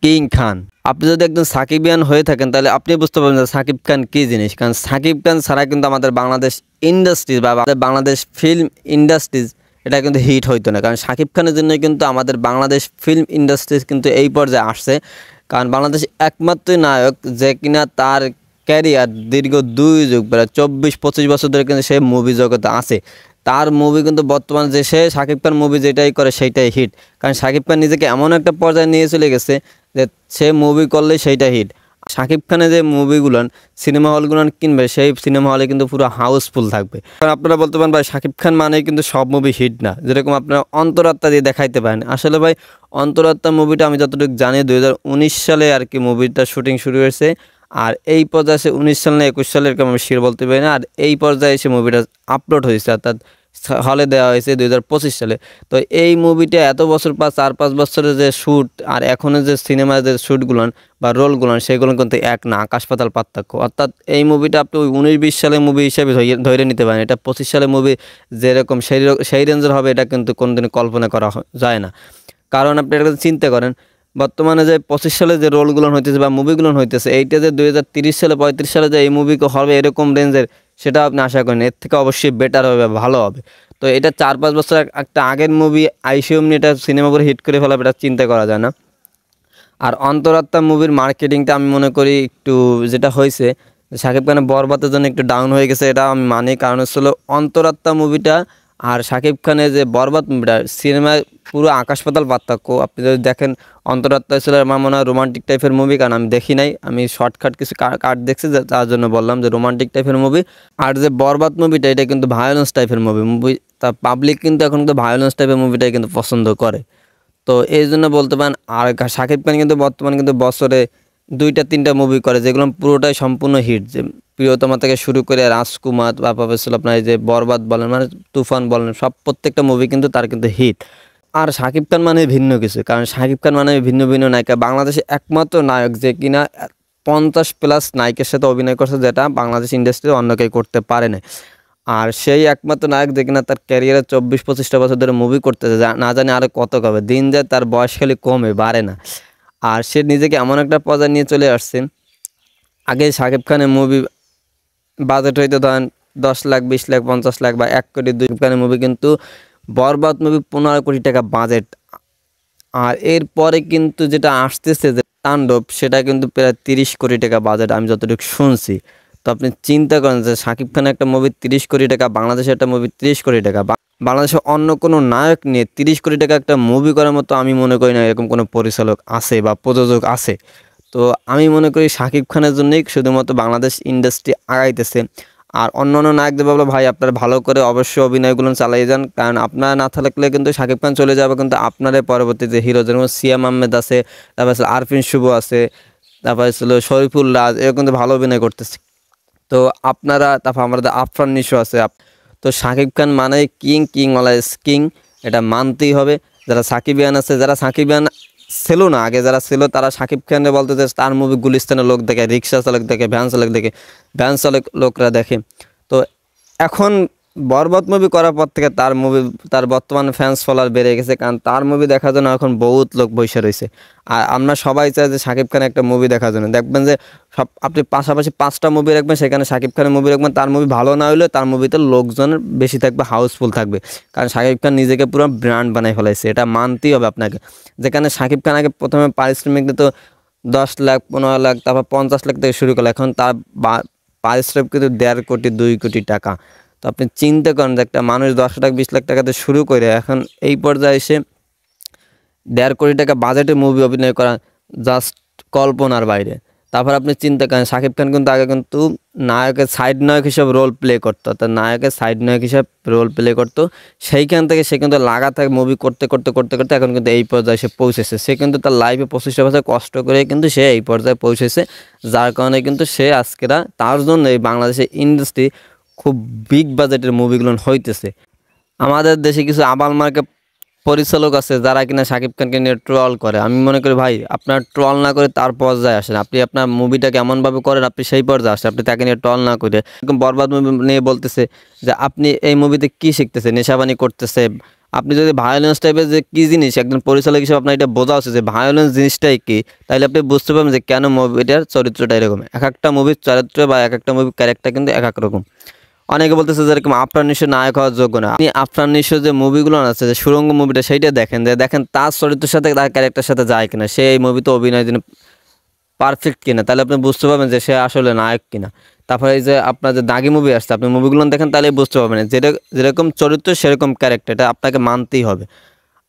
King খান। আপনি যদি একজন সাকিবিয়ান হয়ে থাকেন তাহলে আপনি বুঝতে পারবেন যে সাকিব খান কী জিনিস। কারণ সাকিব খান ছাড়া কিন্তু আমাদের বাংলাদেশ ইন্ডাস্ট্রিজ বা আমাদের বাংলাদেশ ফিল্ম ইন্ডাস্ট্রিজ এটা কিন্তু হিট হইতো না। কারণ সাকিব খানের জন্য কিন্তু আমাদের বাংলাদেশ ফিল্ম ইন্ডাস্ট্রিজ কিন্তু এই পর্যায়ে আসছে। কারণ বাংলাদেশ একমাত্র নায়ক যে কিনা তার ক্যারিয়ার দীর্ঘ 2 যুগ প্রায় 24-25 বছর ধরে কিন্তু সে মুভি জগতে আছে। তার মুভি কিন্তু বর্তমানে যে সে সাকিব খান মুভি যেটাই করে সেইটাই হিট। কারণ সাকিব খান নিজেকে এমন একটা পর্যায়ে নিয়ে চলে গেছে যে সে মুভি করলে সেইটা হিট। সাকিব খানের যে মুভিগুলো সিনেমা হলগুলো কিনবে সেই সিনেমা হলে কিন্তু পুরো হাউসফুল থাকবে। কারণ আপনারা বলতে পারেন ভাই সাকিব খান মানেই কিন্তু সব মুভি হিট না, যেরকম আপনারা অন্তরাত্মা দিয়ে দেখাইতে পারেন। আসলে ভাই অন্তরাত্মা মুভিটা আমি যতটুকু জানি 2019 সালে আর কি মুভিটা শুটিং শুরু হয়েছে। আর এই পর্যায়ে এসে 19 সাল না 21 সালের এরকম আমি শিওর বলতে পারি না। আর এই পর্যায়ে এসে মুভিটা আপলোড হয়েছে অর্থাৎ হলে দেওয়া হয়েছে 2025 সালে। তো এই মুভিটা এত বছর পর 4-5 বছরের যে শ্যুট আর এখনের যে সিনেমার যে শ্যুটগুলো বা রোলগুলো সেগুলো কিন্তু এক না, আকাশ পাতাল পার্থক্য। অর্থাৎ এই মুভিটা আপনি ওই 19-20 সালের মুভি হিসেবে ধরে নিতে পারেন, এটা 25 সালের মুভি যেরকম সেই রেঞ্জের হবে এটা কিন্তু কোনোদিনও কল্পনা করা যায় না। কারণ আপনি এটা চিন্তা করেন বর্তমানে যে 25 সালে যে রোলগুলো হইতেছে বা মুভিগুলো হইতেছে এইটা যে 2030 সালে 35 সালে যে এই মুভি হবে এরকম রেঞ্জের সেটা আপনি আশা করেন। এর থেকে অবশ্যই বেটার হবে, ভালো হবে। তো এটা 4-5 বছর একটা আগের মুভি আইসিএম নিয়ে এটা সিনেমা করে হিট করে ফেলাবে এটা চিন্তা করা যায় না। আর অন্তরাত্মা মুভির মার্কেটিংটা আমি মনে করি একটু যেটা হয়েছে সাকিব খানের বরবাদের জন্য একটু ডাউন হয়ে গেছে, এটা আমি মানি। কারণ হচ্ছিল অন্তরাত্মা মুভিটা আর সাকিব খানের যে বরবাদ মুভিটা সিনেমায় পুরো আকাশ পাতাল পার্থক্য। আপনি যদি দেখেন অন্তরাত্মা ছিল আমার মনে হয় রোমান্টিক টাইপের মুভি, কারণ আমি দেখি নাই, আমি শর্টকাট কিছু কাট দেখছি তার জন্য বললাম যে রোমান্টিক টাইপের মুভি। আর যে বরবাদ মুভিটা এটা কিন্তু ভায়োলেন্স টাইপের মুভি তা পাবলিক কিন্তু এখন কিন্তু ভায়োলেন্স টাইপের মুভিটাই কিন্তু পছন্দ করে। তো এই জন্য বলতে পারেন। আর সাকিব খান কিন্তু বর্তমানে কিন্তু বছরে 2-3টা মুভি করে যেগুলো পুরোটাই সম্পূর্ণ হিট। যে প্রিয়তমা থেকে শুরু করে রাজকুমার বা ছিল আপনার এই যে বরবাদ বলেন মানে তুফান বলেন সব প্রত্যেকটা মুভি কিন্তু তার কিন্তু হিট। আর সাকিব খান মানে ভিন্ন কিছু, কারণ সাকিব খান মানে ভিন্ন ভিন্ন নায়িকা, বাংলাদেশে একমাত্র নায়ক যে কিনা 50+ নায়িকের সাথে অভিনয় করছে, যেটা বাংলাদেশ ইন্ডাস্ট্রি অন্য কেউ করতে পারে না। আর সেই একমাত্র নায়ক যে কিনা তার ক্যারিয়ারে 24-25টা বছর ধরে মুভি করতেছে, না জানি আরও কত কবে দিন যায়, তার বয়স খালি কমে বাড়ে না। আর সে নিজেকে এমন একটা পর্যায়ে নিয়ে চলে আসছে। আগে সাকিব খানের মুভি বাজেট হইতে ধরেন 10 লাখ 20 লাখ 50 লাখ বা 1 কোটি 2 খানের মুভি, কিন্তু বরবাদ মুভি 15 কোটি টাকা বাজেট। আর এরপরে কিন্তু যেটা আসতেছে যে তাণ্ডব সেটা কিন্তু প্রায় 30 কোটি টাকা বাজেট আমি যতটুকু শুনছি। তো আপনি চিন্তা করেন যে সাকিব খানের একটা মুভি 30 কোটি টাকা, বাংলাদেশের একটা মুভি 30 কোটি টাকা, বাংলাদেশে অন্য কোনো নায়ক নিয়ে 30 কোটি টাকা একটা মুভি করার মতো আমি মনে করি না এরকম কোনো পরিচালক আছে বা প্রযোজক আছে। তো আমি মনে করি সাকিব খানের জন্যই শুধুমাত্র বাংলাদেশ ইন্ডাস্ট্রি আগাইতেছে। আর অন্য অন্য নায়কদের বলবো ভাই আপনারা ভালো করে অবশ্যই অভিনয়গুলো চালিয়ে যান, কারণ আপনারা না থাকলে কিন্তু সাকিব খান চলে যাবে, কিন্তু আপনাদের পরবর্তীতে হিরো যেমন সিয়াম আহমেদ আছে, তারপর আরফিন শুভ আছে, তারপর ছিল শরীফুল রাজ, এও কিন্তু ভালো অভিনয় করতেছে। তো আপনারা তারপর আমাদের আফরান নিশো আছে। তো সাকিব খান মানে কিং অলওয়েজ কিং, এটা মানতেই হবে। যারা সাকিবিয়ান আছে, যারা সাকিবিয়ান ছিল না আগে যারা ছিল, তারা সাকিব খানের বলতে যে তার মুভি গুলিস্তানের লোক দেখে, রিক্সা চালক দেখে, ভ্যান চালক দেখে, ভ্যান চালক লোকরা দেখে। তো এখন বরবাদ মুভি করার পর থেকে তার বর্তমান ফ্যান্স ফলোয়ার বেড়ে গেছে, কারণ তার মুভি দেখার জন্য এখন বহুত লোক বসে রয়েছে। আর আমরা সবাই চাই যে সাকিব খানের একটা মুভি দেখার জন্য। দেখবেন যে আপনি পাশাপাশি 5টা মুভি রাখবেন, সেখানে সাকিব খানের মুভি রাখবেন, তার মুভি ভালো না হলেও তার মুভিতে লোকজনের বেশি থাকবে, হাউসফুল থাকবে। কারণ সাকিব খান নিজেকে পুরো ব্র্যান্ড বানাই ফেলাইছে, এটা মানতেই হবে আপনাকে। যেখানে সাকিব খান আগে প্রথমে পারিশ্রমিক দিত 10 লাখ 15 লাখ, তারপর 50 লাখ থেকে শুরু করলো, এখন তার পারিশ্রমিক কিন্তু 1.5 কোটি 2 কোটি টাকা। তো আপনি চিন্তা করেন যে একটা মানুষ 10 লাখ 20 লাখ টাকাতে শুরু করে এখন এই পর্যায়ে এসে 1.5 কোটি টাকা বাজেটে মুভি অভিনয় করা জাস্ট কল্পনার বাইরে। তারপর আপনি চিন্তা করেন সাকিব খান কিন্তু আগে কিন্তু নায়কের সাইড নায়ক হিসেবে রোল প্লে করতো, অর্থাৎ নায়কের সাইড নায়ক হিসেবে রোল প্লে করতো। সেইখান থেকে সে কিন্তু লাগাতার মুভি করতে করতে করতে করতে এখন কিন্তু এই পর্যায়ে সে পৌঁছেছে। সে কিন্তু তার লাইফে 25টা বছর কষ্ট করে কিন্তু সে এই পর্যায়ে পৌঁছেছে, যার কারণে কিন্তু সে আজকেরা তার জন্য এই বাংলাদেশের ইন্ডাস্ট্রি খুব বিগ বাজেটের মুভিগুলো হইতেছে। আমাদের দেশে কিছু আবাল মার্কে পরিচালক আছে যারা কিনা সাকিব খানকে নিয়ে ট্রল করে। আমি মনে করি ভাই আপনার ট্রল না করে তার পর্যায়ে আসেন, আপনি আপনার মুভিটাকে এমনভাবে করেন আপনি সেই পর্যায়ে আসেন, আপনি তাকে নিয়ে ট্রল না করে। বরবাদ মুভি নিয়ে বলতেছে যে আপনি এই মুভিতে কি শিখতেছে, নেশাবানি করতেছে, আপনি যদি ভায়োলেন্স টাইপের যে কী জিনিস একজন পরিচালক হিসেবে আপনার এটা বোঝা উচিত যে ভায়োলেন্স জিনিসটাই কী, তাহলে আপনি বুঝতে পারবেন যে কেন মুভিটার চরিত্রটা এরকম। এক একটা মুভির চরিত্র বা এক একটা মুভির ক্যারেক্টার কিন্তু এক এক রকম। অনেকে বলতেছে যে এরকম আফরান নিশো নায়ক হওয়ার যোগ্য না। আপনি আফরান নিশো যে মুভিগুলো আছে, যে সুড়ঙ্গ মুভিটা, সেইটা দেখেন, যে দেখেন তার চরিত্রের সাথে তার ক্যারেক্টারের সাথে যায় কিনা, সে এই মুভিতে অভিনয়ের জন্য পারফেক্ট কিনা, তাহলে আপনি বুঝতে পারবেন যে সে আসলে নায়ক কিনা। তারপরে এই যে আপনার যে দাগি মুভি আসছে, আপনি মুভিগুলো দেখেন তাহলে বুঝতে পারবেন যেরকম চরিত্র সেরকম ক্যারেক্টার, এটা আপনাকে মানতেই হবে।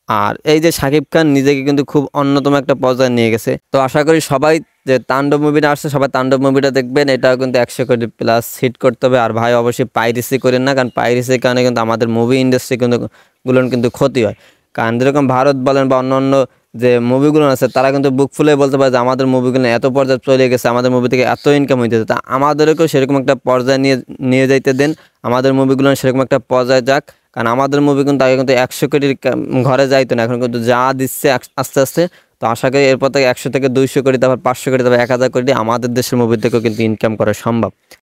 আর এই যে শাকিব খান নিজেকে কিন্তু খুব অন্যতম একটা পর্যায়ে নিয়ে গেছে। তো আশা করি সবাই যে তাণ্ডব মুভিটা আসছে, সবাই তাণ্ডব মুভিটা দেখবেন। এটাও কিন্তু 100 কোটি প্লাস হিট করতে হবে। আর ভাই অবশ্যই পাইরেসি করেন না, কারণ পাইরেসির কারণে কিন্তু আমাদের মুভি ইন্ডাস্ট্রি কিন্তু ক্ষতি হয়। কারণ যেরকম ভারত বলেন বা অন্য যে মুভিগুলো আছে, তারা কিন্তু বুক ফুলে বলতে পারে যে আমাদের মুভিগুলো এত পর্যায়ে চলে গেছে, আমাদের মুভি থেকে এত ইনকাম হইতেছে। তা আমাদেরকেও সেরকম একটা পর্যায়ে নিয়ে যাইতে দেন, আমাদের মুভিগুলো সেরকম একটা পর্যায়ে যাক। কারণ আমাদের মুভি কিন্তু আগে কিন্তু 100 কোটির ঘরে যাইতো না, এখন কিন্তু যা দিচ্ছে আস্তে আস্তে। তো আশা করি এরপর থেকে 100 থেকে 200 কোটি, তারপর 500 কোটি, তারপর 1000 কোটি আমাদের দেশের মুভি থেকেও কিন্তু ইনকাম করা সম্ভব।